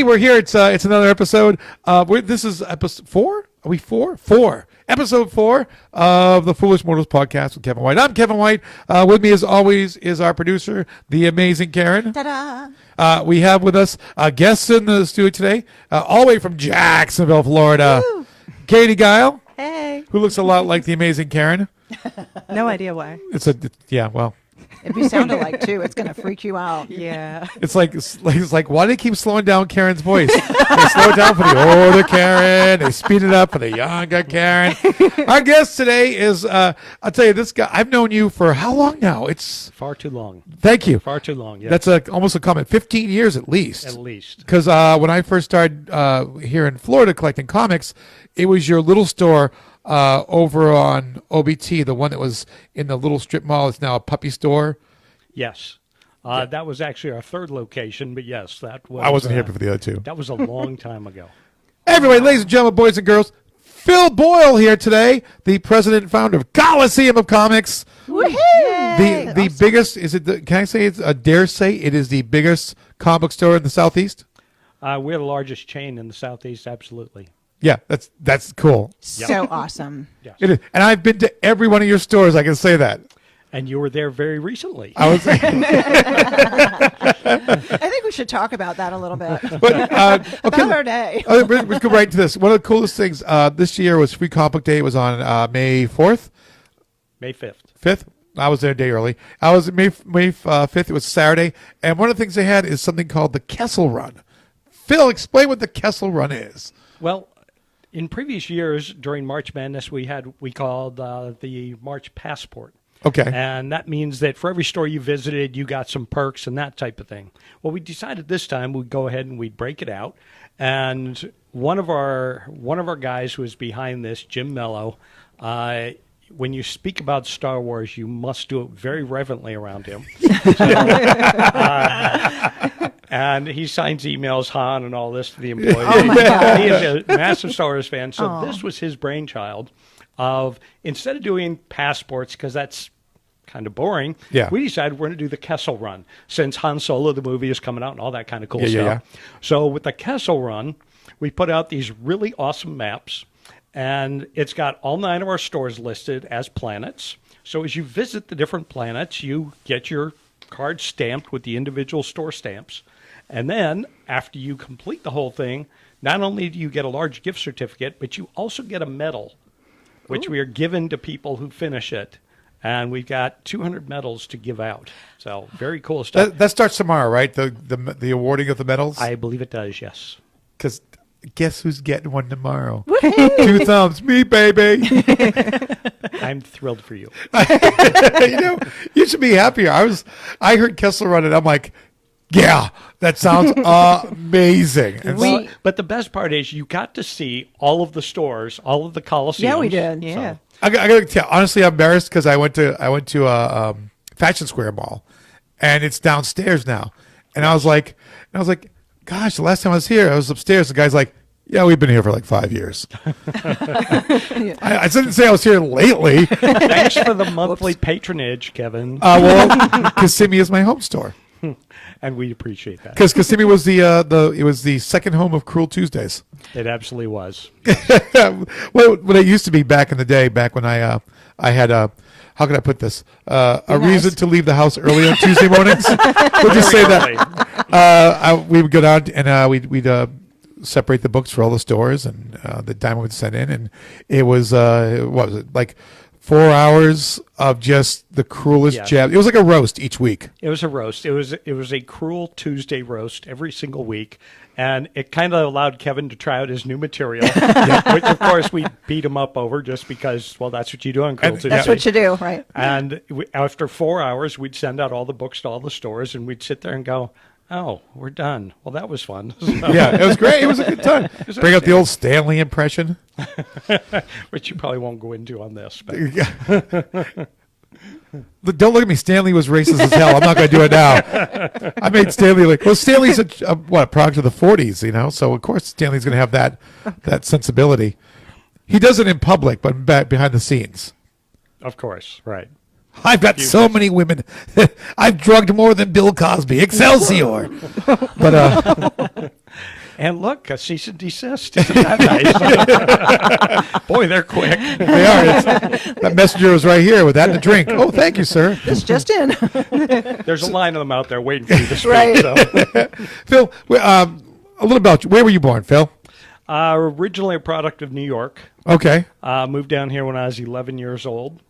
Hey, we're here. It's another episode. This is episode 4. Are we 4? 4. Episode 4 of the Foolish Mortals podcast with Kevin White. I'm Kevin White. With me, as always, is our producer, the amazing Karen. Ta-da! We have with us guests in the studio today, all the way from Jacksonville, Florida. Woo! Katie Guile, Hey. who looks a lot like the amazing Karen. No idea why. Well. If you sound alike too, it's gonna freak you out. Yeah. It's like why do they keep slowing down Karen's voice? They slow it down for the older Karen. They speed it up for the younger Karen. Our guest today is, I'll tell you, this guy, I've known you for how long now? It's far too long. Thank you. Far too long, yeah. That's almost a comment. 15 years at least. At least. Because when I first started here in Florida collecting comics, it was your little store over on OBT, the one that was in the little strip mall. It's now a puppy store. Yes. That was actually our third location, but yes, that was... I wasn't here for the other two. That was a long time ago. Everybody, ladies and gentlemen, boys and girls, Phil Boyle here today, the president and founder of Coliseum of Comics. Woohoo! The biggest, can I say dare say it is the biggest comic book store in the Southeast? We're the largest chain in the Southeast, absolutely. Yeah, that's cool. So awesome. Yes. It is. And I've been to every one of your stores, I can say that. And you were there very recently. I was I think we should talk about that a little bit. but, okay. About our day. Let's go right to this. One of the coolest things this year was Free Comic Book Day. It was on May 4th. May 5th. 5th? I was there a day early. I was May 5th. It was Saturday. And one of the things they had is something called the Kessel Run. Phil, explain what the Kessel Run is. Well, in previous years during March Madness, we called the March Passport. Okay. And that means that for every store you visited, you got some perks and that type of thing. Well, we decided this time we'd go ahead and we'd break it out. And one of our guys who is behind this, Jim Mello, when you speak about Star Wars, you must do it very reverently around him. And he signs emails, Han, and all this to the employees. He is a massive Star Wars fan. So This was his brainchild of, instead of doing passports, because that's kind of boring, we decided we're going to do the Kessel Run, since Han Solo, the movie, is coming out and all that kind of cool stuff. Yeah. So with the Kessel Run, we put out these really awesome maps, and it's got all 9 of our stores listed as planets. So as you visit the different planets, you get your card stamped with the individual store stamps. And then after you complete the whole thing, not only do you get a large gift certificate, but you also get a medal, which we are given to people who finish it. And we've got 200 medals to give out. So very cool stuff. That starts tomorrow, right? The awarding of the medals? I believe it does, yes. Because guess who's getting one tomorrow? 2 thumbs. Me, baby. I'm thrilled for you. You should be happier. I heard Kessel Run and I'm like, yeah, that sounds amazing. And But the best part is you got to see all of the stores, all of the Coliseums. Yeah, we did. Yeah. So. I got to tell, honestly, I'm embarrassed because I went to a Fashion Square Mall, and it's downstairs now. And I was like, gosh, the last time I was here, I was upstairs. The guy's like, yeah, we've been here for like 5 years. I didn't say I was here lately. Thanks for the monthly patronage, Kevin. Well, Kissimmee is my home store. And we appreciate that. Because Kissimmee was the second home of Cruel Tuesdays. It absolutely was. Well, what it used to be back in the day, back when I had how can I put this? A reason to leave the house early on Tuesday mornings. We'll just say that. We would go down and we'd separate the books for all the stores, and the diamond would send in, and it was what was it, like 4 hours of just the cruelest jab. It was like a roast each week. It was a roast. It was a Cruel Tuesday roast every single week, and it kind of allowed Kevin to try out his new material, which of course we beat him up over just because, well, that's what you do on Cruel Tuesday. That's what you do, right? And after 4 hours, we'd send out all the books to all the stores, and we'd sit there and go, oh, we're done. Well, that was fun. Yeah, it was great. It was a good time. Bring out the old Stanley impression. Which you probably won't go into on this. But. Don't look at me. Stanley was racist as hell. I'm not going to do it now. I made Stanley like, well, Stanley's a product of the 40s, you know? So, of course, Stanley's going to have that sensibility. He does it in public, but behind the scenes. Of course, right. I've got so many women. I've drugged more than Bill Cosby. Excelsior. But And look, a cease and desist. Isn't that nice? Boy, they're quick. They are. That messenger was right here with that and a drink. Oh, thank you, sir. This just in. There's a line of them out there waiting for you to speak. Right. So. Phil, a little about you. Where were you born, Phil? Originally a product of New York. Okay. Moved down here when I was 11 years old.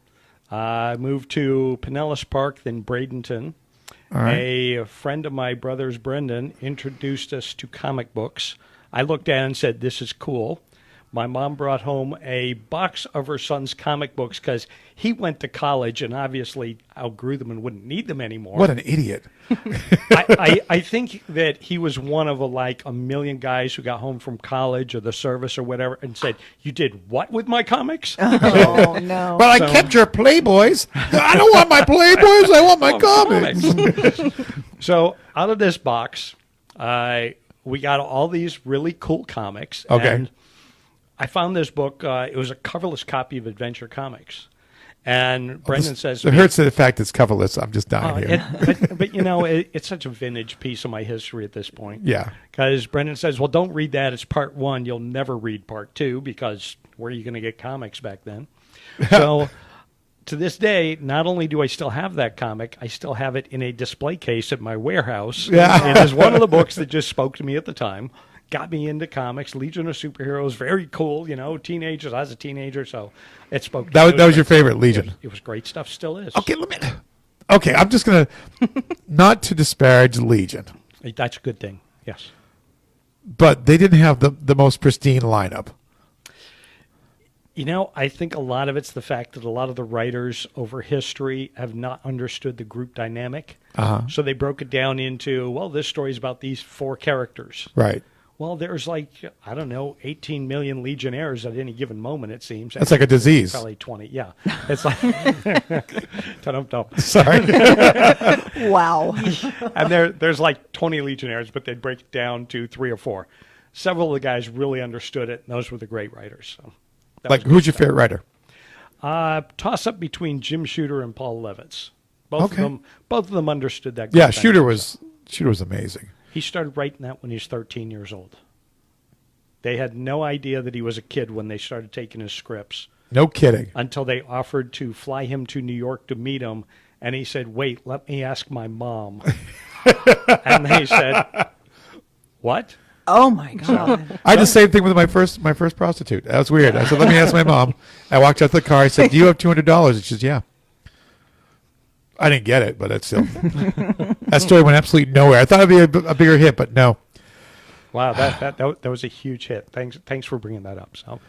Moved to Pinellas Park, then Bradenton. All right. A friend of my brother's, Brendan, introduced us to comic books. I looked at it and said, this is cool. My mom brought home a box of her son's comic books because he went to college and obviously outgrew them and wouldn't need them anymore. What an idiot. I think that he was one of a million guys who got home from college or the service or whatever and said, you did what with my comics? Oh, no. Well, I kept your Playboys. I don't want my Playboys. I want my comics. So out of this box, we got all these really cool comics. Okay. And I found this book. It was a coverless copy of Adventure Comics. And Brendan says... It hurts the fact it's coverless. I'm just dying here. But it's such a vintage piece of my history at this point. Yeah. Because Brendan says, well, don't read that. It's part 1. You'll never read part 2 because where are you going to get comics back then? So to this day, not only do I still have that comic, I still have it in a display case at my warehouse. Yeah. It is one of the books that just spoke to me at the time. Got me into comics, Legion of Superheroes, very cool, teenagers. I was a teenager, so it spoke to me. That was your favorite, Legion. It was great stuff, still is. Okay, I'm just going to, not to disparage Legion, That's a good thing, yes. but they didn't have the most pristine lineup. I think a lot of it's the fact that a lot of the writers over history have not understood the group dynamic. Uh-huh. So they broke it down into, this story's about these 4 characters. Right. Well, there's 18 million Legionnaires at any given moment, it seems. That's like a disease. Probably 20, yeah. It's like, dum-dum. Sorry. Wow. And there's 20 Legionnaires, but they'd break it down to 3 or 4. Several of the guys really understood it, and those were the great writers. So Who's your favorite writer? Toss-up between Jim Shooter and Paul Levitz. Okay. Both of them understood that. Yeah, Shooter was amazing. He started writing that when he was 13 years old. They had no idea that he was a kid when they started taking his scripts. No kidding. Until they offered to fly him to New York to meet him, and he said, wait, let me ask my mom. And they said, what? Oh, my God. I did the same thing with my first prostitute. That was weird. I said, let me ask my mom. I walked out to the car. I said, do you have $200? And she says, yeah. I didn't get it, but that's still... That story went absolutely nowhere. I thought it'd be a bigger hit, but no. Wow, that was a huge hit. Thanks for bringing that up. So,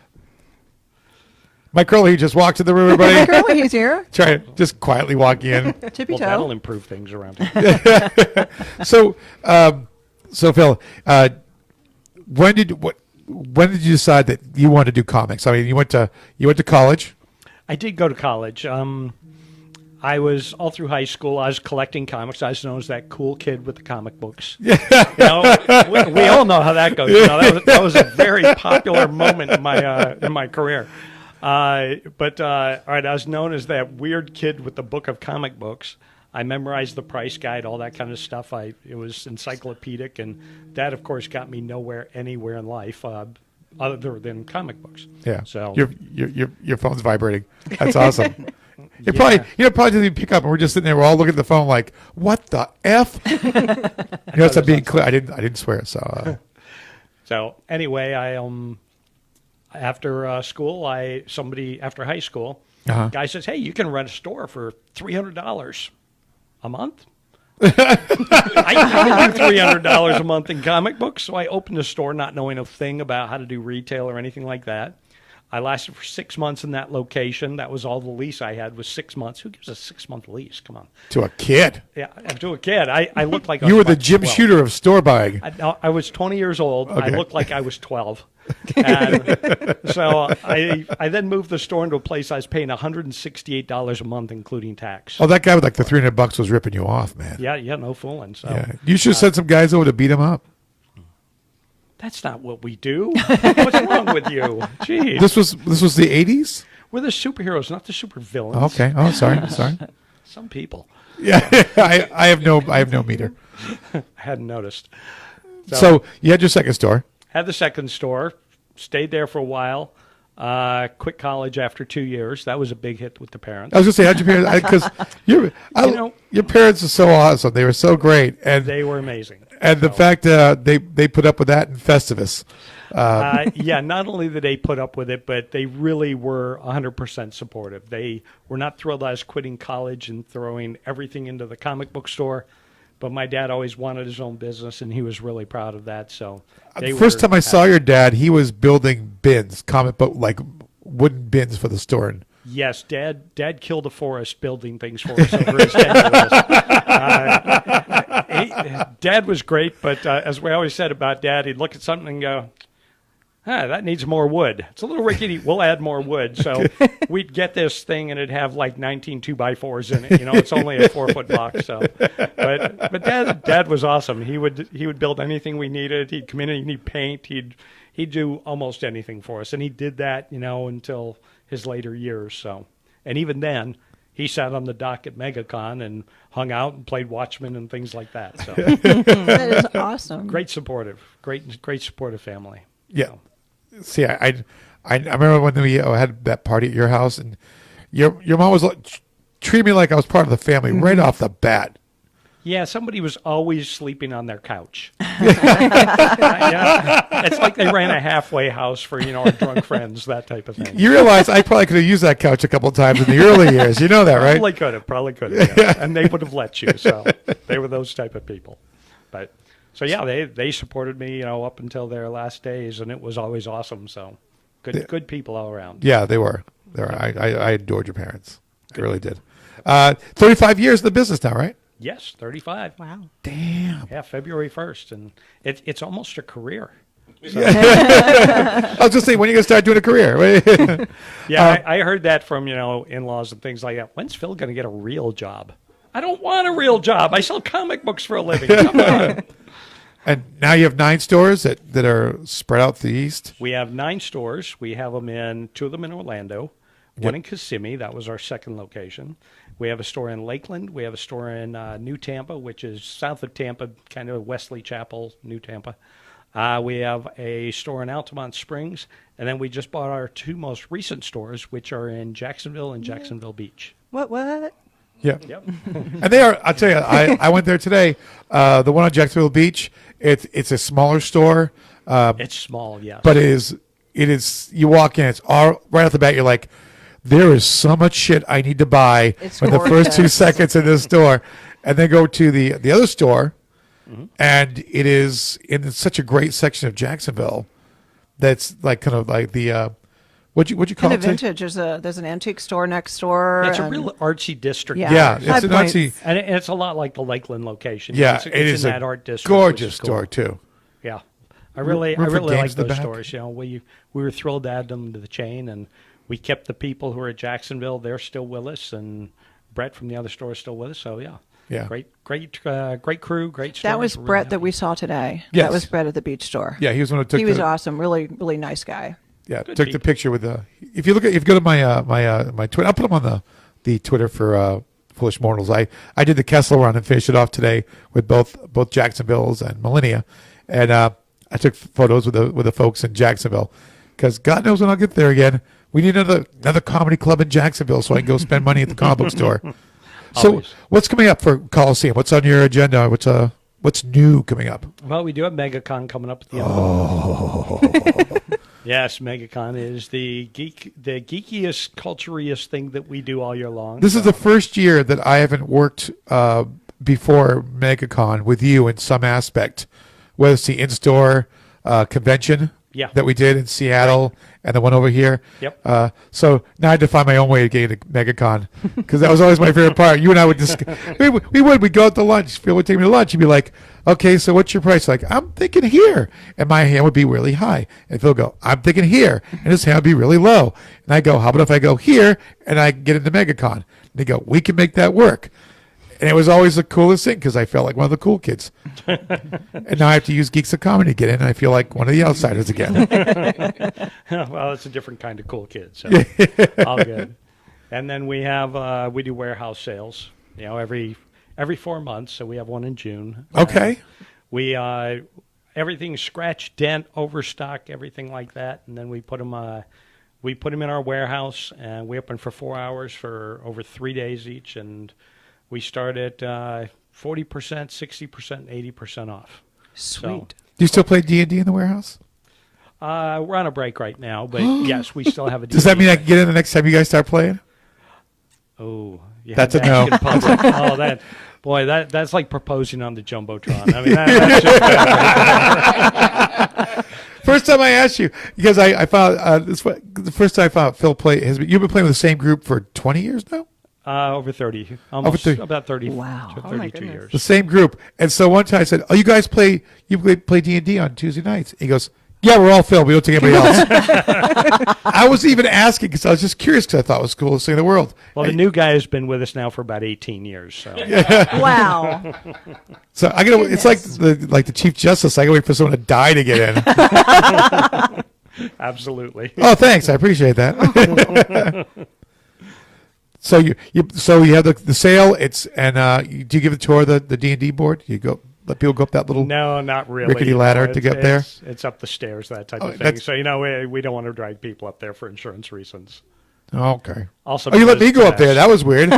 Mike Curley just walked in the room, everybody. Curly, he's here. Try just quietly walking in. Tippy that'll toe. improve things around here. So Phil, when did you decide that you wanted to do comics? I mean, you went to college. I did go to college. I was all through high school. I was collecting comics. I was known as that cool kid with the comic books. We all know how that goes. That was a very popular moment in my career. But all right, I was known as that weird kid with the book of comic books. I memorized the price guide, all that kind of stuff. It was encyclopedic, and that, of course, got me anywhere in life other than comic books. Yeah. So your phone's vibrating. That's awesome. It probably didn't even pick up, and we're just sitting there. We're all looking at the phone like, "What the f?" So being clear, I didn't swear. So. So anyway, I after school, after high school, guy says, "Hey, you can rent a store for $300 a month." I can do $300 a month in comic books, so I opened a store, not knowing a thing about how to do retail or anything like that. I lasted for 6 months in that location. That was all the lease I had was 6 months. Who gives a 6-month lease? Come on. To a kid. Yeah, to a kid. I looked like you were the Jim Shooter of store buying. I was 20 years old. Okay. I looked like I was 12. And so I then moved the store into a place I was paying $168 a month, including tax. Oh, that guy with like the $300 was ripping you off, man. Yeah, no fooling. So Yeah. You should have sent some guys over to beat him up. that's not what we do. What's wrong with you? Jeez. This was the 80s? We're the superheroes, not the supervillains. Okay. Oh, sorry. Some people. Yeah. I have no meter. I hadn't noticed. So you had your second store. had the second store, stayed there for a while. Quit college after 2 years. That was a big hit with the parents. I was going to say, how'd your parents? Because your parents are so awesome. They were so great, and They were amazing. And the fact they put up with that in Festivus. Yeah, not only did they put up with it, but they really were 100% supportive. They were not thrilled I was quitting college and throwing everything into the comic book store. But my dad always wanted his own business, and he was really proud of that. So The first time I saw your dad, he was building bins, comic book, like wooden bins for the store. Yes, Dad killed a forest building things for us over his tenure with us. Dad was great, but as we always said about Dad, he'd look at something and go, that needs more wood. It's a little rickety. We'll add more wood. So we'd get this thing, and it'd have like 19 2x4s in it. It's only a 4-foot box. So, but Dad was awesome. He would build anything we needed. He'd come in and he'd need paint. He'd do almost anything for us, and he did that, until his later years. So, and even then, he sat on the dock at MegaCon and hung out and played Watchmen and things like that. So, That is awesome. great supportive family. Yeah. See, I remember when we had that party at your house, and your mom was treating me like I was part of the family right off the bat. Yeah, somebody was always sleeping on their couch. It's like they ran a halfway house for our drunk friends, that type of thing. You realize I probably could have used that couch a couple of times in the early years. You know that, right? Probably could have. Yeah. And they would have let you. So they were those type of people. But so yeah, they supported me, up until their last days, and it was always awesome. So good people all around. Yeah, they were. I adored your parents. I really did. 35 years in the business now, right? Yes, 35. Wow. Damn. Yeah, February 1st, and it's almost a career. So, I was just saying, when are you going to start doing a career? yeah, I heard that from in-laws and things like that. When's Phil going to get a real job? I don't want a real job. I sell comic books for a living. Come on. And now you have 9 stores that are spread out the east. We have 9 stores. We have them 2 of them in Orlando, one in Kissimmee. That was our second location. We have a store in Lakeland. We have a store in New Tampa, which is south of Tampa, kind of Wesley Chapel, New Tampa. We have a store in Altamont Springs, and then we just bought our 2 most recent stores, which are in Jacksonville and Jacksonville Beach. What? Yeah. Yep. And they are, I'll tell you, I went there today. The one on Jacksonville Beach, it's a smaller store. It's small, yes. But it is, you walk in, it's all, right off the bat, you're like, there is so much shit I need to buy It's in the first 2 gorgeous. seconds in this store. And then go to the other store, and it is in such a great section of Jacksonville that's like kind of like the, what'd you call Kind it? of vintage. There's an antique store next door. It's a and- real artsy district. Yeah. Yeah, High it's an Points. artsy, And it's a lot like the Lakeland location. yeah, it's it is in a that art district. gorgeous which is cool. store too. Yeah, I really Room for like games in the those back. stores. We were thrilled to add them to the chain, and we kept the people who are at Jacksonville. They're still with us, and Brett from the other store is still with us. So Yeah. great crew, great store. That was We're really Brett that happy. we saw today. Yes. That was Brett at the beach store. Yeah, he was one who took He was the, awesome. Really, really nice guy. yeah, Good took the people. picture with the. If you go to my Twitter, I'll put them on the Twitter for Foolish Mortals. I did the Kessel run and finished it off today with both Jacksonville's and Millennia, and I took photos with the folks in Jacksonville because God knows when I'll get there again. We need another comedy club in Jacksonville so I can go spend money at the comic book store. So Always. what's coming up for Coliseum? What's on your agenda? What's new coming up? Well, we do have MegaCon coming up at the end of the month. Yes, MegaCon is the geekiest, culturiest thing that we do all year long. This is the first year that I haven't worked before MegaCon with you in some aspect, whether it's the in-store convention Yeah. that we did in Seattle and the one over here. Yep. So now I had to find my own way to get into MegaCon because that was always my favorite part. You and I would we'd go out to lunch. Phil would take me to lunch. He'd be like, okay, so what's your price? Like, I'm thinking here. And my hand would be really high. And Phil would go, I'm thinking here. And his hand would be really low. And I go, how about if I go here and I get into MegaCon? And they go, we can make that work. And it was always the coolest thing because I felt like one of the cool kids. And now I have to use Geeks of Comedy to get in. And I feel like one of the outsiders again. Well, it's a different kind of cool kid. So all good. And then we have we do warehouse sales. Every 4 months. So we have one in June. Okay. We everything scratch, dent, overstock, everything like that, and then we put them in our warehouse, and we open for 4 hours for over 3 days each, and we start at 40%, 60%, 80% off. Sweet. Do you still play D&D in the warehouse? We're on a break right now, but yes, we still have a. Does that mean I can get in the next time you guys start playing? Oh, you That's had a to no. ask in public. Oh, that's like proposing on the jumbotron. I mean, that's just First time I asked you, because I found the first time I found out Phil play. You've been playing with the same group for 20 years now? over 30, almost 30. about 30 Wow. to Oh my 32 goodness. years. The same group. And so one time I said, "Oh, you guys play D&D on Tuesday nights?" He goes, "Yeah, we're all Phil. We don't take anybody else." I was even asking because I was just curious because I thought it was the coolest thing in the world. Well, the new guy has been with us now for about 18 years. So Wow. So I gotta. It's like the Chief Justice. I gotta wait for someone to die to get in. absolutely. Oh, thanks. I appreciate that. So you have the sale. Do you give a tour of the D&D board? You let people go up that little. No, not really. Rickety ladder to get up there? It's up the stairs, that type Oh, of thing. that's- So, we don't want to drag people up there for insurance reasons. Oh, okay. Also, Oh, you let because me go up there. That was weird.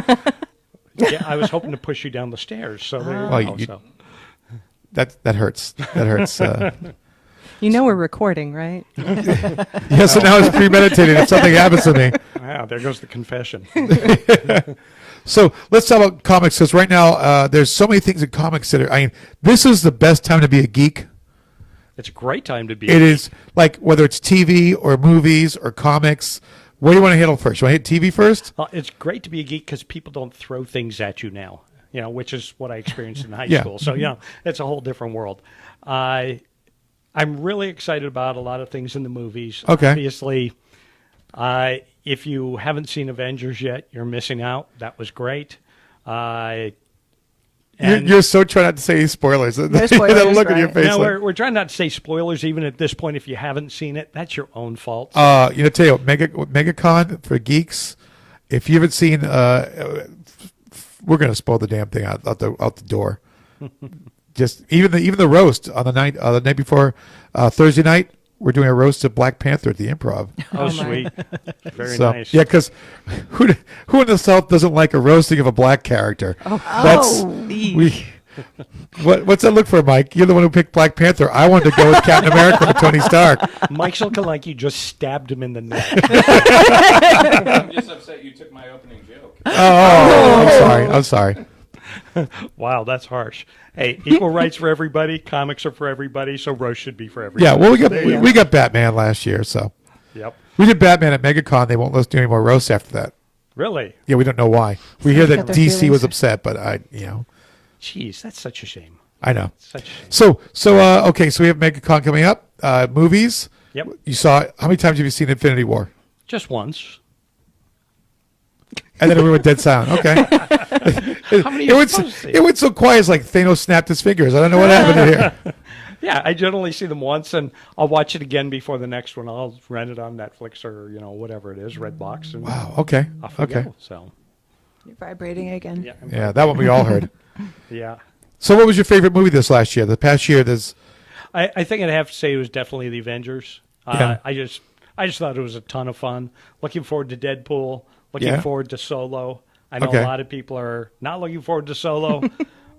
yeah, I was hoping to push you down the stairs. So there you Oh, go. you- So. That hurts. That hurts. You know we're recording, right? Yeah. So now it's premeditated. If something happens to me. Wow, there goes the confession. So let's talk about comics because right now there's so many things in comics that are. I mean, this is the best time to be a geek. It's a great time to be. It is like whether it's TV or movies or comics. What do you want to handle first? You want to hit TV first? It's great to be a geek because people don't throw things at you now, which is what I experienced in high Yeah. school. So, it's a whole different world. I'm really excited about a lot of things in the movies. Okay. Obviously, if you haven't seen Avengers yet, you're missing out. That was great. You're so trying not to say any spoilers. No spoilers, That look at your right. face. No, like, we're trying not to say spoilers, even at this point. If you haven't seen it, that's your own fault. tell you what, MegaCon for geeks. If you haven't seen, we're gonna spoil the damn thing out the door. Just even the roast on the night before Thursday night, we're doing a roast of Black Panther at the Improv. Oh, sweet. Very So nice. yeah, because who in the South doesn't like a roasting of a black character? That's we. What's that look for, Mike? You're the one who picked Black Panther. I wanted to go with Captain America or Tony Stark. Mike Shilkalanki just stabbed him in the neck. I'm just upset you took my opening joke. Oh, I'm sorry. Wow, that's harsh. Hey, equal rights for everybody. Comics are for everybody, so roast should be for everybody. Yeah, well, So we got Batman last year, so Yep. we did Batman at MegaCon. They won't let us do any more roasts after that. Really? Yeah, we don't know why. We hear that Got their DC feelings. was upset, but Jeez, that's such a shame. I know. Such a shame. So okay, so we have MegaCon coming up. Movies. Yep. You saw how many times have you seen Infinity War? Just once. And then we went dead silent. Okay. How many It are you went, supposed to see? it went so quiet. It's like Thanos snapped his fingers. I don't know what happened here. Yeah, I generally see them once, and I'll watch it again before the next one. I'll rent it on Netflix or whatever it is, Redbox, and Wow. Okay. off we Okay. go. So You're vibrating again. yeah, Yeah, that one we all heard. yeah. So, what was your favorite movie this last year? The past year, there's I think I'd have to say it was definitely the Avengers. Yeah. I just thought it was a ton of fun. Looking forward to Deadpool. Looking Yeah. forward to Solo. I know Okay. a lot of people are not looking forward to Solo,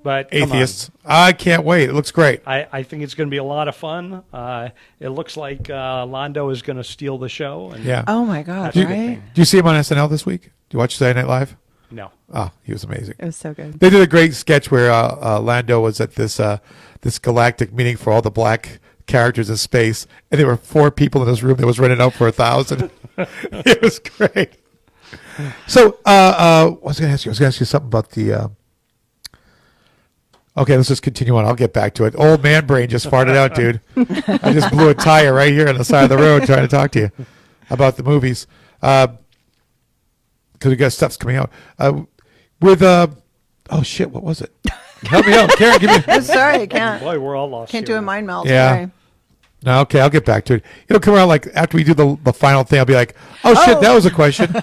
but come on. atheists. I can't wait. It looks great. I think it's going to be a lot of fun. It looks like Londo is going to steal the show. And Yeah. Oh my God! That's a good Right? thing. Do you see him on SNL this week? Do you watch Saturday Night Live? No. Oh, he was amazing. It was so good. They did a great sketch where Lando was at this galactic meeting for all the black characters in space, and there were 4 people in this room that was rented out for 1,000. It was great. So, what was I going to ask you? I was going to ask you something about the. Okay, let's just continue on. I'll get back to it. Old man brain just farted out, dude. I just blew a tire right here on the side of the road trying to talk to you about the movies. Because we got stuff's coming out. Oh shit, what was it? Help me out, Karen. Give me. I'm sorry, I can't. Boy, we're all lost. Can't here. do a mind melt. Yeah. Sorry. No, okay, I'll get back to it. It'll come around like after we do the final thing. I'll be like, oh shit, that was a question.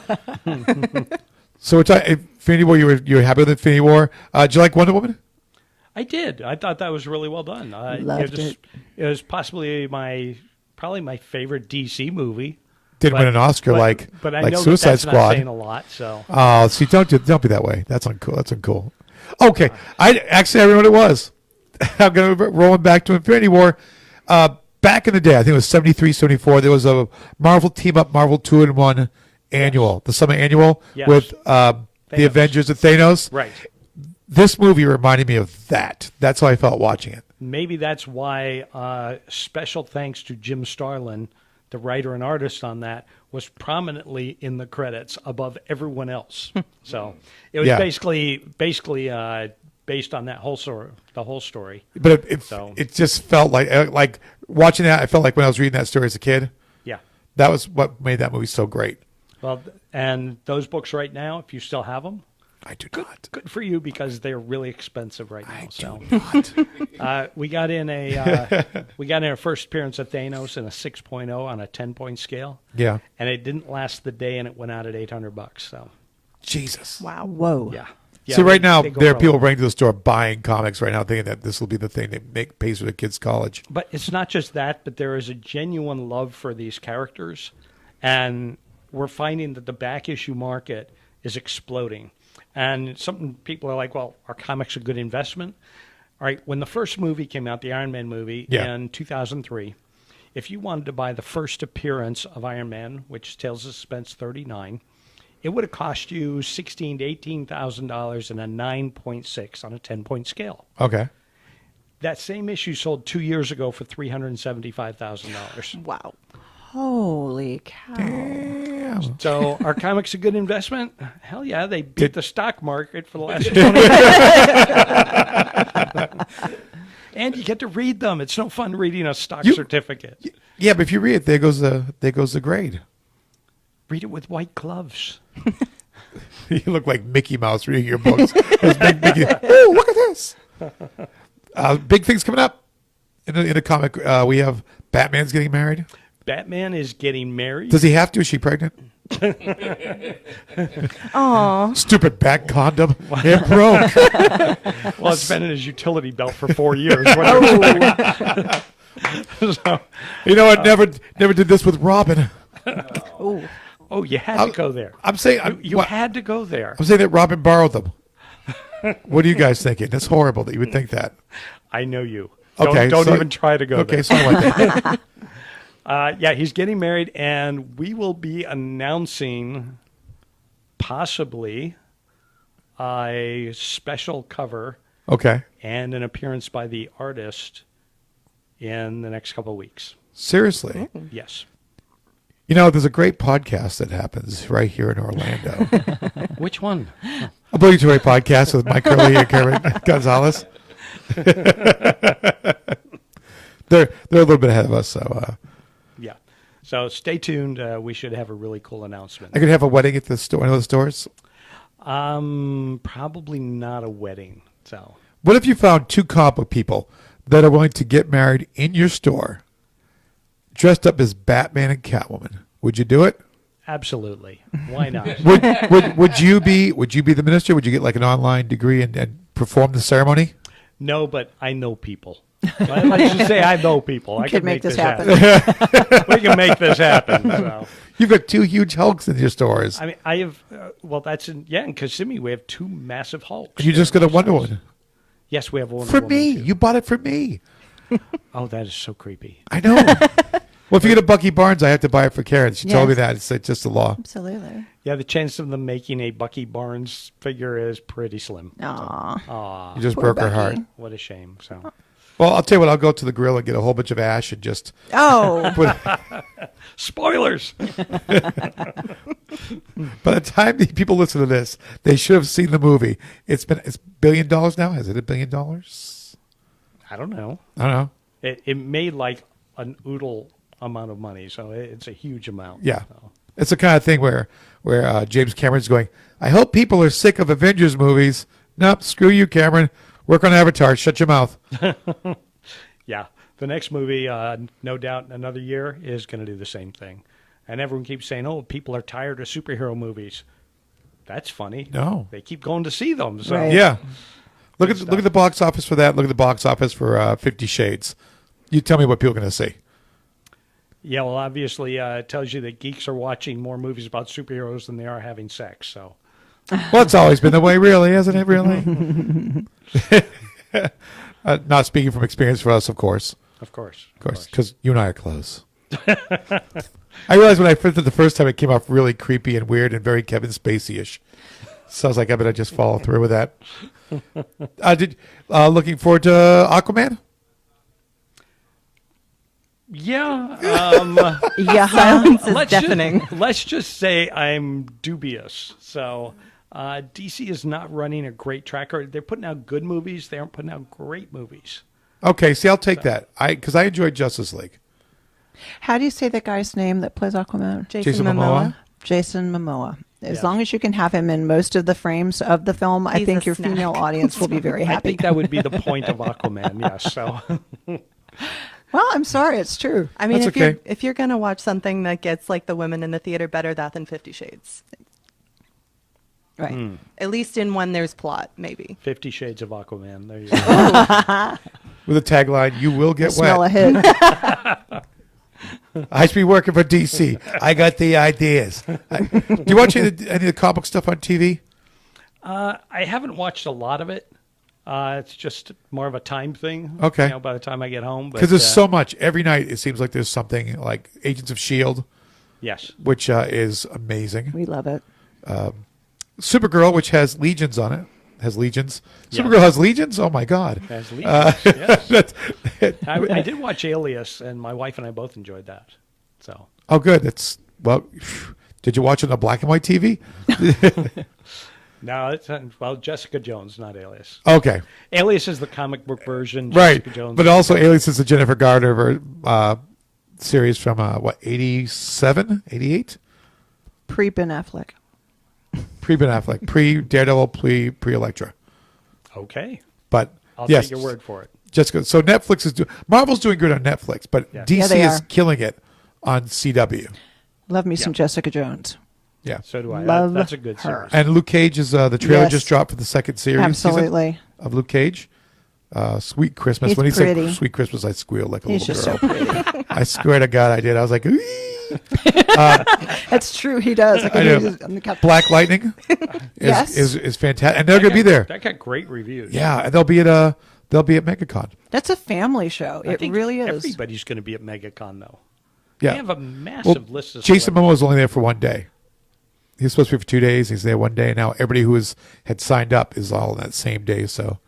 So we're talking Infinity War. You were happy with Infinity War? Did you like Wonder Woman? I did. I thought that was really well done. Loved it. It was possibly probably my favorite DC movie. Didn't win an Oscar but I like know Suicide that's Squad. not saying a lot. So Oh, see, don't be that way. That's uncool. That's uncool. Okay, I remember what it was. I'm going to rolling back to Infinity War. Back in the day, I think it was 73, 74. There was a Marvel team up, Marvel 2-in-1 annual, the summer annual Yes. with the Avengers and Thanos. right. This movie reminded me of that. That's how I felt watching it. Maybe that's why special thanks to Jim Starlin, the writer and artist on that, was prominently in the credits above everyone else. So it was Yeah. basically based on that whole story, the whole story. But So- it just felt like watching that. I felt like when I was reading that story as a kid. Yeah. That was what made that movie so great. Well, and those books right now, if you still have them, I do not. good for you because they're really expensive right now. I So do not. we got in our first appearance of Thanos in a 6.0 on a 10-point scale, Yeah. and it didn't last the day, and it went out at $800. So Jesus. Wow. Whoa. yeah. So right now, they go there are for a people lot. running to the store buying comics right now, thinking that this will be the thing that pays for the kids' college. But it's not just that, but there is a genuine love for these characters. And we're finding that the back issue market is exploding. And some people are like, well, are comics a good investment? All right, when the first movie came out, the Iron Man movie, Yeah. in 2003, if you wanted to buy the first appearance of Iron Man, which Tales of Suspense 39, it would have cost you $16,000 to $18,000 and a 9.6 on a 10-point scale. Okay. That same issue sold 2 years ago for $375,000. Wow. Holy cow. Damn. So are comics a good investment? Hell yeah, they beat Did- the stock market for the last 20 years. And you get to read them. It's no fun reading a stock certificate. Yeah, but if you read it, there goes the grade. Read it with white gloves. You look like Mickey Mouse reading your books. Those big Mickey. Oh, look at this! Big things coming up in the comic. We have Batman's getting married. Batman is getting married. Does he have to? Is she pregnant? Aw. Stupid bat condom. It broke. Well, it's been in his utility belt for 4 years. What so, You know what? Never did this with Robin. Ooh. oh, you had to go there. I'm saying You had to go there. I'm saying that Robin borrowed them. What are you guys thinking? That's horrible that you would think that. I know you. Okay, Don't so- even try to go there. Okay, so I like that. Yeah, he's getting married, and we will be announcing possibly a special cover Okay. and an appearance by the artist in the next couple of weeks. Seriously. Yes. You know, there's a great podcast that happens right here in Orlando. Which one? Obligatory podcast with Mike Curley and Karen Gonzalez. They're a little bit ahead of us, so Yeah. So stay tuned. We should have a really cool announcement. I could have a wedding at the store. One of the stores. Probably not a wedding. So What if you found two comic book people that are willing to get married in your store, dressed up as Batman and Catwoman? Would you do it? absolutely. Why not? Would you be the minister? Would you get like an online degree and perform the ceremony? No, but I know people. Let's just say I know people. I Could can make this happen. We can make this happen. So. You've got two huge Hulks in your stores. I mean, I have. Well, that's in Kissimmee. We have two massive Hulks. You just got a Wonder Woman. Yes, we have one For me. You bought it for me. Oh, that is so creepy. I know. Well, if you get a Bucky Barnes, I have to buy it for Karen. She told me Yes. that. It's just a law. Absolutely. Yeah, the chance of them making a Bucky Barnes figure is pretty slim. Aw. Aw, You just Poor broke her Bucky. heart. what a shame. So, Well, I'll tell you what. I'll go to the grill and get a whole bunch of ash and just Oh. put. spoilers. By the time the people listen to this, they should have seen the movie. It's $1 billion now. Is it $1 billion? I don't know. I don't know. It made like an oodle amount of money, so it's a huge amount. Yeah. So. It's the kind of thing where James Cameron's going, I hope people are sick of Avengers movies. Nope, screw you, Cameron. Work on Avatar. Shut your mouth. Yeah, the next movie, no doubt, in another year is going to do the same thing. And everyone keeps saying, "Oh, people are tired of superhero movies." That's funny. No. They keep going to see them. So Right. Yeah. Look at the box office for that. Look at the box office for 50 Shades. You tell me what people are going to see. Yeah, well, obviously, it tells you that geeks are watching more movies about superheroes than they are having sex. So, Well, it's always been the way, really, hasn't it? Really. Not speaking from experience for us, of course. of course, Because you and I are close. I realized when I first did the first time, it came off really creepy and weird and very Kevin Spacey-ish. So I was like, I better just follow through with that. Looking forward to Aquaman? Yeah. Yeah. Silence is deafening. Let's just say I'm dubious. So, DC is not running a great tracker. They're putting out good movies. They aren't putting out great movies. Okay, see, I'll take that. Because I enjoyed Justice League. How do you say the guy's name that plays Aquaman? Jason Momoa. Jason Momoa. As Yeah. long as you can have him in most of the frames of the film, I He's think a your snack. female audience will be very I happy. think that would be the point of Aquaman. Yes. So, Well, I'm sorry, it's true. I mean, That's if okay. you're gonna watch something that gets like the women in the theater better, that than 50 Shades. Right. At least in one, there's plot, maybe. 50 Shades of Aquaman. There you go. With a tagline, you will get Smell a wet. hit. I should be working for DC. I got the ideas. Do you watch any of the comic stuff on TV? I haven't watched a lot of it. It's just more of a time thing. Okay. By the time I get home. Because there's so much. Every night it seems like there's something like Agents of S.H.I.E.L.D., Yes. which is amazing. We love it. Supergirl, which has legions on it. Has legions. Yeah. Supergirl has legions? Oh, my God. As leaders, yes. That's- I did watch Alias, and my wife and I both enjoyed that. So oh, good. It's, well, did you watch it on black and white TV? now it's Jessica Jones, not Alias. Okay. Alias is the comic book version. Right. Jessica Jones. But also Alias is the Jennifer Garner series from, 87? 88? Pre-Ben Affleck. Pre-Ben Affleck. Pre-Daredevil, pre-Elektra. Okay, But, I'll yes. take your word for it. Jessica. So Netflix is Marvel's doing good on Netflix, but Yeah. DC Yeah, they is are. killing it on CW. Love me some Yeah. Jessica Jones. Yeah. So do I. Love That's a good her. series. And Luke Cage is the trailer Yes. just dropped for the second series Absolutely. season of Luke Cage. Sweet Christmas. He's When he pretty. said Sweet Christmas, I squealed like a He's little just girl. so pretty. I swear to God, I did. I was like, "Wee." That's true. He does. I can I hear know. you on the couch. Black Lightning Yes. is fantastic, and they're going to be there. That got great reviews. Yeah, and they'll be at MegaCon. That's a family show. I It think really is. Everybody's going to be at MegaCon, though. Yeah, They have a massive list of Jason celebrities. Momoa was only there for one day. He was supposed to be for 2 days. He's there one day, and now everybody who had signed up is all on that same day. So,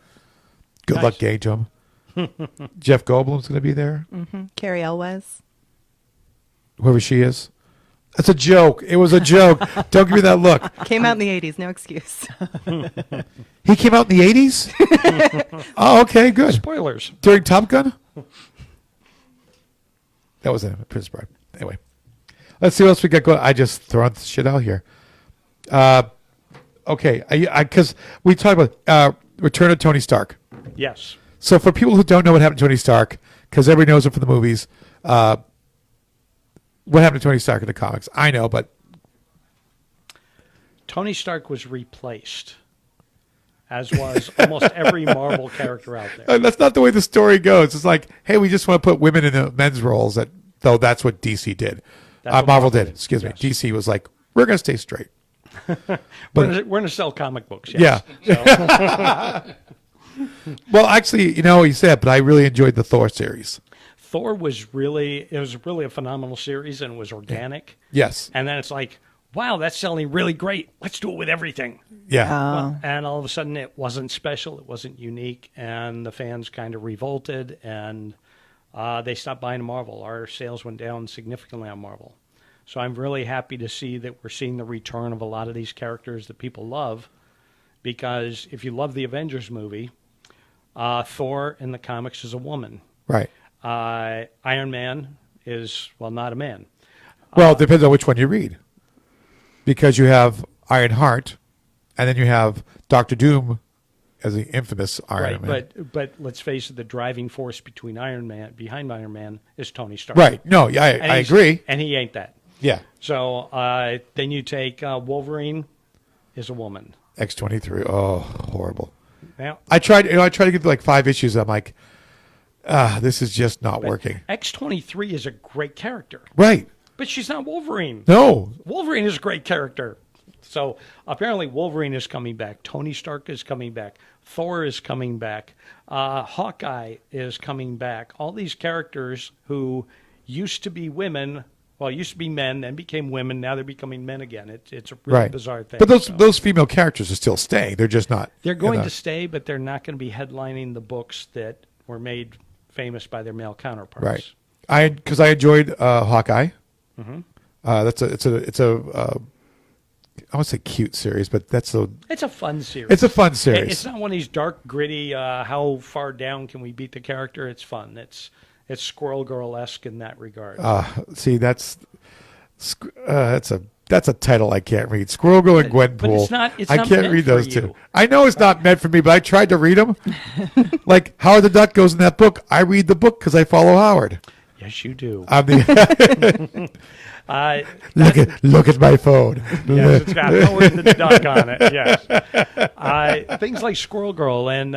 good Nice. luck, gauge them. Jeff Goldblum's going to be there. Carrie Elwes. Whoever she is. That's a joke. It was a joke. Don't give me that look. Came out in the 80s, no excuse. He came out in the 80s? Oh, okay, good. Spoilers. During Top Gun? That was in Prince Bride. Anyway, let's see what else we got going. I just throw shit out here. Okay, because we talked about Return of Tony Stark. Yes. So for people who don't know what happened to Tony Stark, because everybody knows it from the movies, what happened to Tony Stark in the comics? I know, but Tony Stark was replaced, as was almost every Marvel character out there. that's not the way the story goes. It's like, hey, we just want to put women in the men's roles. Though that's what DC did. That's what Marvel Marvel did. did, Excuse me. yes. DC was like, we're going to stay straight. We're going to sell comic books. Yes. Yeah. So, Well, actually, you said, but I really enjoyed the Thor series. Thor was really a phenomenal series, and it was organic. Yes. And then it's like, wow, that's selling really great. Let's do it with everything. Yeah. Oh. And all of a sudden, it wasn't special. It wasn't unique, and the fans kind of revolted, and they stopped buying Marvel. Our sales went down significantly on Marvel. So I'm really happy to see that we're seeing the return of a lot of these characters that people love, because if you love the Avengers movie, Thor in the comics is a woman. Right. Iron Man is, well, not a man. Well, it depends on which one you read. Because you have Ironheart, and then you have Doctor Doom as the infamous Iron Man. But let's face it, the driving force behind Iron Man is Tony Stark. Right. No, yeah, And I he's- agree. And he ain't that. Yeah. So then you take Wolverine is a woman. X-23. Oh, horrible. Now, I tried to get to like 5 issues. I'm like, this is just not working. X-23 is a great character, Right. but she's not Wolverine. No. Wolverine is a great character. So apparently Wolverine is coming back. Tony Stark is coming back. Thor is coming back. Hawkeye is coming back. All these characters who used to be women, well, used to be men, then became women. Now they're becoming men again. It's a really bizarre thing. But those female characters are still staying. They're just not. They're going to stay, but they're not going to be headlining the books that were made famous by their male counterparts. Right. Because I enjoyed Hawkeye. Mm-hmm. It's a I won't say cute series, but it's a fun series. It's a fun series. It's not one of these dark, gritty. How far down can we beat the character? It's fun. It's Squirrel Girl-esque in that regard. See, that's a title I can't read. Squirrel Girl and Gwenpool. But it's not I can't meant read for those you. two. I know it's not meant for me, but I tried to read them. Like Howard the Duck goes in that book. I read the book because I follow Howard. Yes, you do. I'm the look at my phone. Yes, it's got Howard the Duck on it. Yes. Things like Squirrel Girl and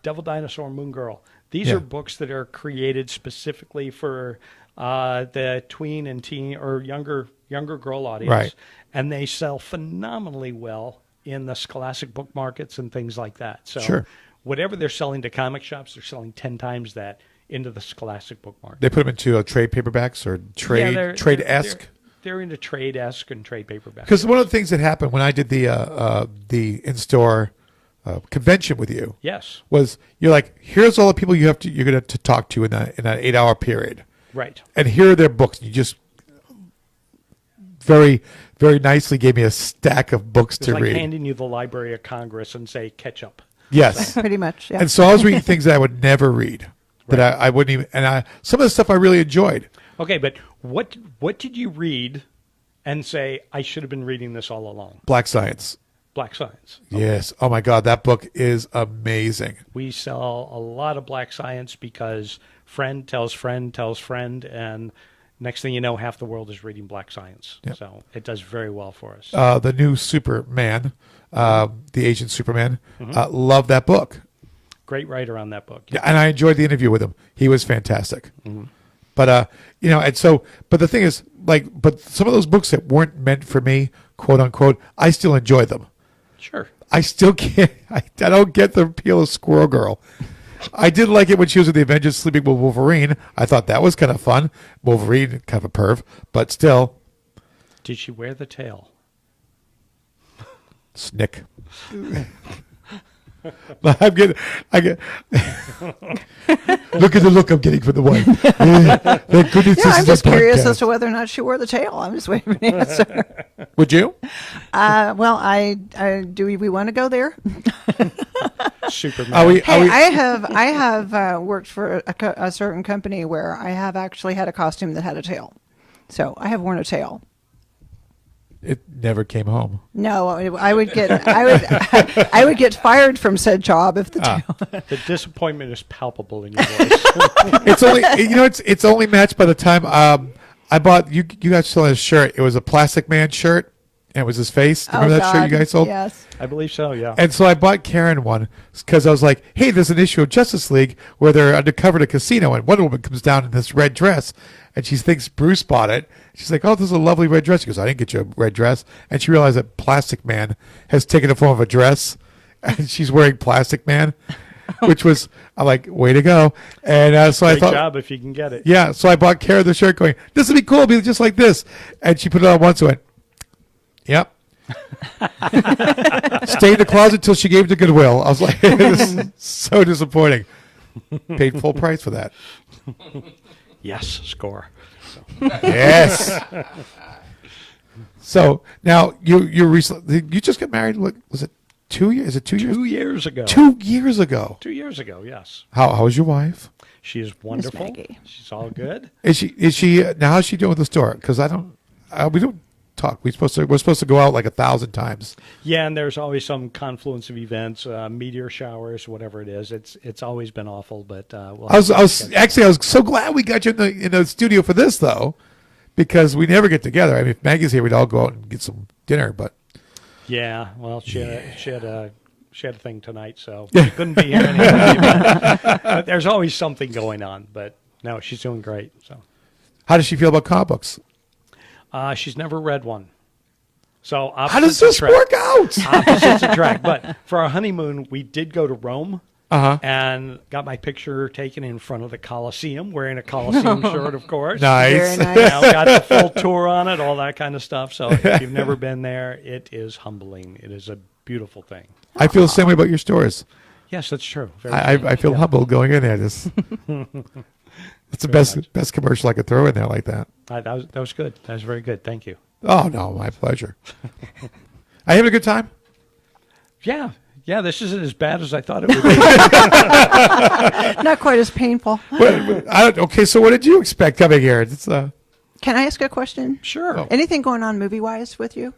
Devil Dinosaur Moon Girl. These are books that are created specifically for the tween and teen or younger girl audience. Right. And they sell phenomenally well in the Scholastic book markets and things like that. So Sure. whatever they're selling to comic shops, they're selling 10 times that into the Scholastic book market. They put them into trade paperbacks or trade-esque. They're into trade-esque and trade paperbacks. Because one of the things that happened when I did the in-store convention with you, Yes. was you're like, here's all the people you're going to talk to in that 8-hour period, Right. and here are their books. You just very, very nicely gave me a stack of books It's to like read. handing you the Library of Congress and say, catch up. Yes, Pretty much, yeah. and so I was reading things that I would never read, that I wouldn't even. And some of the stuff I really enjoyed. Okay, but what did you read and say, I should have been reading this all along? Black Science. Black Science. Yes. Oh my God, that book is amazing. We sell a lot of Black Science because friend tells friend tells friend, and next thing you know, half the world is reading Black Science. Yep. So it does very well for us. The new Superman, the Asian Superman, love that book. Great writer on that book. Yeah, and I enjoyed the interview with him. He was fantastic. But but the thing is, but some of those books that weren't meant for me, quote unquote, I still enjoy them. Sure. I still can't. I don't get the appeal of Squirrel Girl. I did like it when she was with the Avengers sleeping with Wolverine. I thought that was kind of fun. Wolverine, kind of a perv, but still. Did she wear the tail? Snick. But I get. Look at the look I'm getting from the wife. Thank goodness Yeah, this I'm is just a curious podcast. as to whether or not she wore the tail. I'm just waiting for the answer. Would you? Well, I do. We want to go there? Superman. Are we? Hey, I have worked for a certain company where I have actually had a costume that had a tail. So I have worn a tail. It never came home. No, I would get fired from said job if the tail. The disappointment is palpable in your voice. It's only it's only matched by the time I bought you guys selling a shirt. It was a Plastic Man shirt, and it was his face. Do you remember that shirt you guys sold? Yes. I believe so, yeah. And so I bought Karen one because I was like, hey, there's an issue of Justice League where they're undercover at a casino, and Wonder Woman comes down in this red dress, and she thinks Bruce bought it. She's like, oh, this is a lovely red dress. She goes, I didn't get you a red dress. And she realized that Plastic Man has taken the form of a dress, and she's wearing Plastic Man, which was, I'm like, way to go. And so I Great thought, job if you can get it. yeah, so I bought Karen the shirt going, this would be cool, be just like this. And she put it on once and went, yep. Stayed in the closet till she gave it to Goodwill. I was like, this is so disappointing. Paid full price for that. Yes, score. Yes. So now you recently you just got married. What was it? 2 years? Is it 2 years? 2 years ago. 2 years ago. 2 years ago, yes. How is your wife? She is wonderful. Maggie. She's all good. Is she now? How's she doing with the store? Because we don't talk. We're supposed to go out like 1,000 times. Yeah, and there's always some confluence of events, meteor showers, whatever it is. It's always been awful, but we'll I was so glad we got you in the studio for this though, because we never get together. I mean, if Maggie's here, we'd all go out and get some dinner. But yeah. Well, she had a she had a thing tonight, so she couldn't be here anyway. But there's always something going on. But no, she's doing great. So, How does she feel about comic books? she's never read one. So How does this work out? Opposites attract. But for our honeymoon, we did go to Rome. Uh-huh. And got my picture taken in front of the Colosseum, wearing a Colosseum shirt, of course. Nice. Very nice. You know, got the full tour on it, all that kind of stuff. So if you've never been there, it is humbling. It is a beautiful thing. I feel the same way about your stores. Yes, that's true. Very I feel humbled going in there. That's the best commercial I could throw in there like that. that was good. That was very good. Thank you. Oh, no, my pleasure. I having a good time? Yeah, this isn't as bad as I thought it would be. Not quite as painful. Okay, so what did you expect coming here? It's, Can I ask a question? Sure. Anything going on movie-wise with you?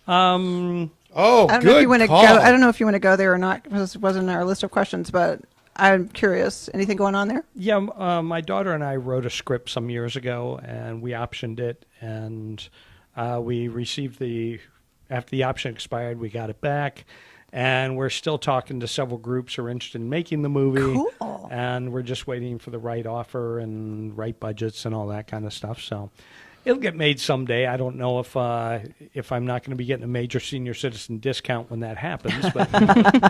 oh, I don't know if good you want to go. call. I don't know if you want to go there or not, because it wasn't in our list of questions. But I'm curious. Anything going on there? Yeah, my daughter and I wrote a script some years ago, and we optioned it, and we received after the option expired, we got it back. And we're still talking to several groups who are interested in making the movie. Cool. And we're just waiting for the right offer and right budgets and all that kind of stuff. So it'll get made someday. I don't know if I'm not going to be getting a major senior citizen discount when that happens, but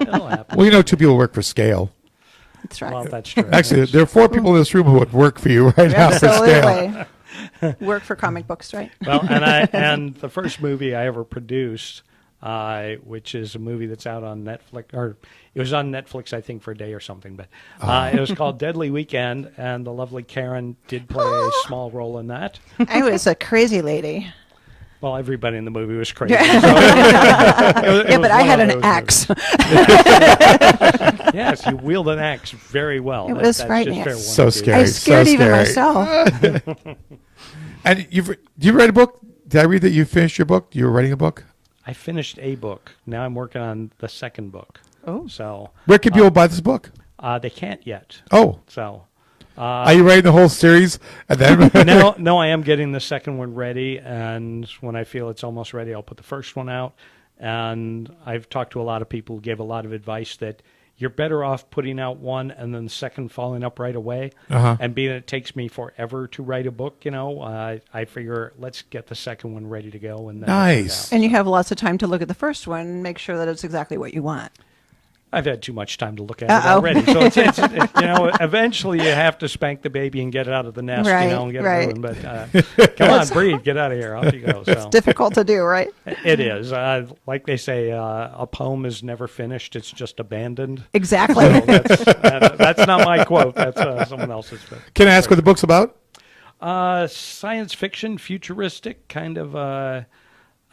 it'll happen. Well, you know, 2 people work for scale. That's right. Well, that's true. Actually, there are 4 people in this room who would work for you right now for scale. Absolutely. Work for comic books, right? Well, and the first movie I ever produced, which is a movie that's out on Netflix, or it was on Netflix, I think, for a day or something. But it was called Deadly Weekend, and the lovely Karen did play a small role in that. I was a crazy lady. Well, everybody in the movie was crazy. Yeah, but I had an axe. Yes, you wield an axe very well. It was that's frightening. just fair So one to do. scary. I scared so even scary. myself. And do you write a book? Did I read that you finished your book? You were writing a book? I finished a book. Now I'm working on the second book. Oh. So Where can people buy this book? they can't yet. Oh, So are you writing the whole series? And then no, I am getting the second one ready, and when I feel it's almost ready, I'll put the first one out. And I've talked to a lot of people who gave a lot of advice that you're better off putting out one and then the second following up right away. Uh-huh. And being that it takes me forever to write a book, I figure let's get the second one ready to go. And then Nice. And you have lots of time to look at the first one and make sure that it's exactly what you want. I've had too much time to look at Uh-oh. it already. So it's eventually you have to spank the baby and get it out of the nest, Right, and get right. it moving. But come on, breathe, get out of here, off you go. So Difficult to do, right? it is. Like they say, a poem is never finished; it's just abandoned. Exactly. So that's not my quote. That's someone else's. But can I ask what the book's about? science fiction, futuristic kind of.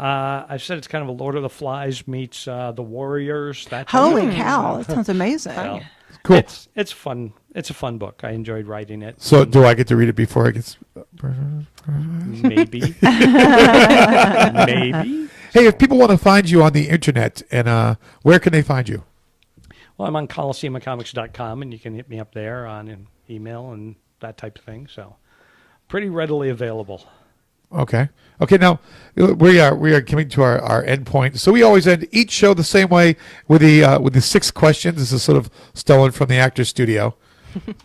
I've said it's kind of a Lord of the Flies meets the Warriors. That type of Holy thing. cow, that sounds amazing. So, Cool. It's fun. It's a fun book. I enjoyed writing it. So do I get to read it before it gets... Maybe. Maybe. Hey, if people want to find you on the internet, and where can they find you? Well, I'm on ColiseumOfComics.com, and you can hit me up there on an email and that type of thing. So pretty readily available. Okay. Now we are coming to our end point. So we always end each show the same way with the 6 questions. This is sort of stolen from the Actors Studio,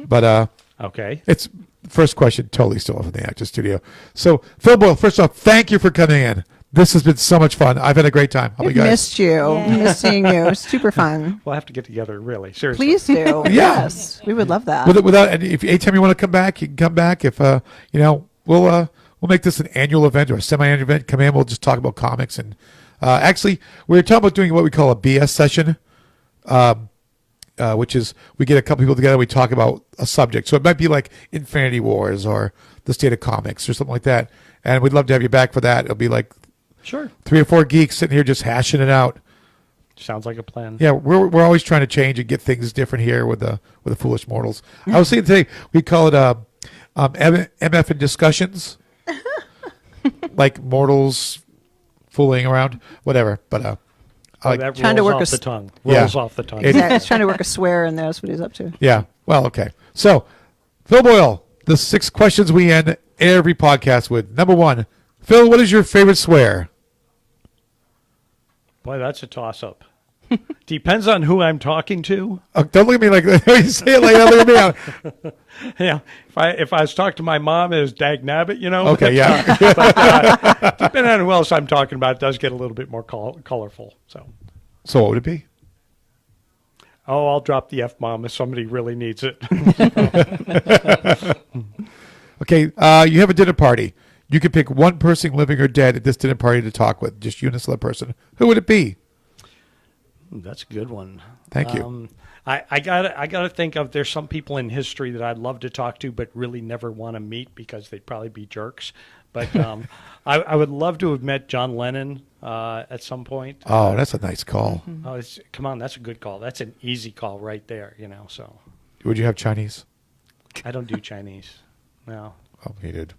but Okay. it's first question totally stolen from the Actors Studio. So Phil Boyle, first off, thank you for coming in. This has been so much fun. I've had a great time. How about I've you guys? missed you. Missed seeing you. Super fun. We'll have to get together, really. Seriously. Please do. Yes, we would love that. Without, and if anytime you want to come back, you can come back. If we'll make this an annual event or a semi-annual event. Come in, we'll just talk about comics. And actually, we were talking about doing what we call a BS session, which is we get a couple people together, we talk about a subject. So it might be like Infinity Wars or the state of comics or something like that. And we'd love to have you back for that. It'll be like Sure. 3 or 4 geeks sitting here just hashing it out. Sounds like a plan. Yeah, we're always trying to change and get things different here with the Foolish Mortals. I was thinking today we call it MF in discussions, like mortals fooling around, whatever. But That Trying to rolls work off a the s- tongue. Yeah. Rolls off the tongue. Yeah, he's trying to work a swear in there. That's what he's up to. yeah, well, okay. So Phil Boyle, the 6 questions we end every podcast with. Number 1, Phil, what is your favorite swear? Boy, that's a toss-up. Depends on who I'm talking to. Oh, don't look at me like that. You say it like that. Look at me. Yeah, if I was talking to my mom, it was Dag Nabbit, Okay, yeah. Depending on who else I'm talking about, it does get a little bit more colorful. So what would it be? Oh, I'll drop the F-bomb if somebody really needs it. Okay, you have a dinner party. You could pick one person, living or dead, at this dinner party to talk with. Just you and this other person. Who would it be? That's a good one. Thank you. I gotta think of, there's some people in history that I'd love to talk to, but really never want to meet because they'd probably be jerks. But I would love to have met John Lennon at some point. Oh, that's a nice call. Oh, come on, that's a good call. That's an easy call right there. So Would you have Chinese? I don't do Chinese. No. Oh, he did.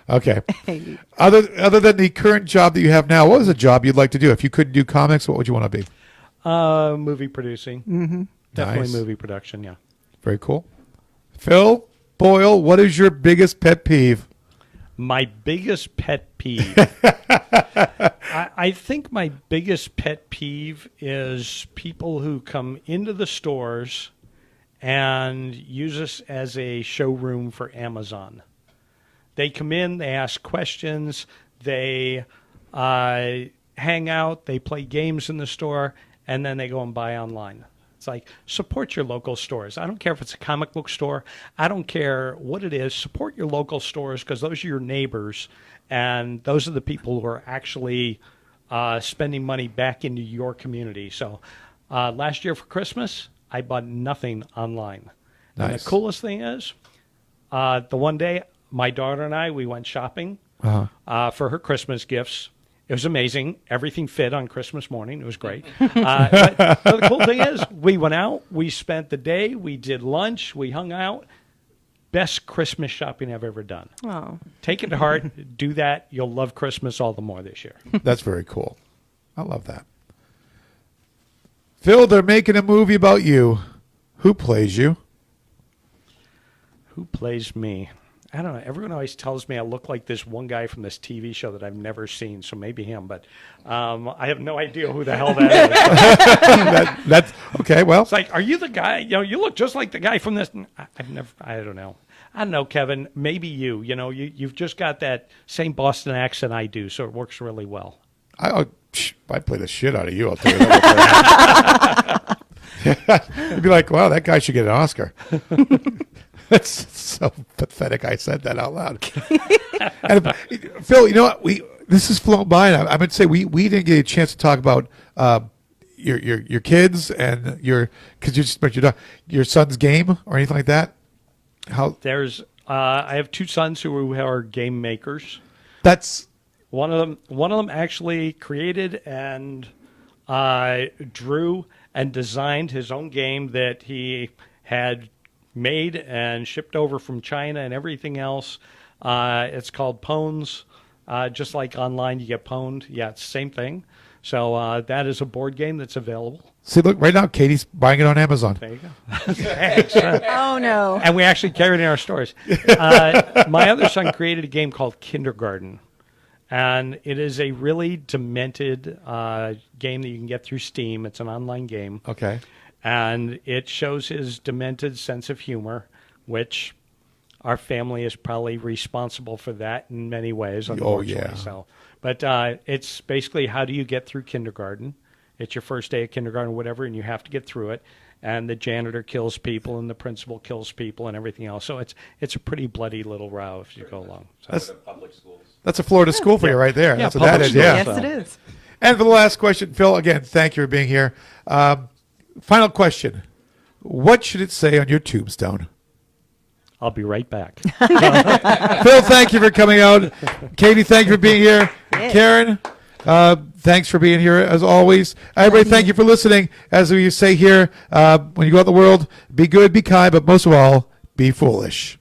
Okay. Other than the current job that you have now, what was a job you'd like to do? If you couldn't do comics, what would you want to be? Movie producing. Mm-hmm. Definitely Nice. movie production, yeah. Very cool. Phil Boyle, what is your biggest pet peeve? My biggest pet peeve. I think my biggest pet peeve is people who come into the stores and use us as a showroom for Amazon. They come in, they ask questions, they hang out, they play games in the store, and then they go and buy online. It's like, support your local stores. I don't care if it's a comic book store. I don't care what it is. Support your local stores because those are your neighbors, and those are the people who are actually spending money back into your community. So last year for Christmas, I bought nothing online. And the Nice. coolest thing is, the one day my daughter and I, we went shopping for her Christmas gifts. It was amazing. Everything fit on Christmas morning. It was great. But the cool thing is, we went out, we spent the day, we did lunch, we hung out. Best Christmas shopping I've ever done. Oh, Take it to heart. Do that. You'll love Christmas all the more this year. That's very cool. I love that. Phil, they're making a movie about you. Who plays you? Who plays me? I don't know. Everyone always tells me I look like this one guy from this TV show that I've never seen, so maybe him. But I have no idea who the hell that is. That's okay. Well, It's like, are you the guy? You look just like the guy from this. I don't know. I don't know, Kevin. Maybe you. You've just got that same Boston accent I do, so it works really well. I'd play the shit out of you. I'll tell you that. You'd be like, wow, that guy should get an Oscar. That's so pathetic. I said that out loud. And Phil, you know what? This has flown by, and I would say we didn't get a chance to talk about your kids and because you just mentioned your son's game or anything like that. How I have two sons who are game makers. that's One of them actually created and drew and designed his own game that he had made and shipped over from China and everything else. It's called Pwns. Just like online you get pwned. Yeah, it's the same thing. So that is a board game that's available. see. Look, right now, Katie's buying it on Amazon. There you go. Thanks. Oh, no. And we actually carry it in our stores. My other son created a game called Kindergarten. And it is a really demented game that you can get through Steam. It's an online game. Okay. And it shows his demented sense of humor, which our family is probably responsible for that in many ways, unfortunately. yeah. So, but it's basically, how do you get through kindergarten? It's your first day of kindergarten or whatever, and you have to get through it. And the janitor kills people, and the principal kills people, and everything else. So it's a pretty bloody little row if you go along. So. That's Public schools. that's a Florida school for you right there. Yeah, That's what that public is. school. Yeah. yes, So- it is. And for the last question, Phil, again, thank you for being here. Final question. What should it say on your tombstone? I'll be right back. Phil, thank you for coming out. Katie, thank you for being here. Karen, thanks for being here as always. Everybody, thank you for listening. As we say here, when you go out in the world, be good, be kind, but most of all, be foolish.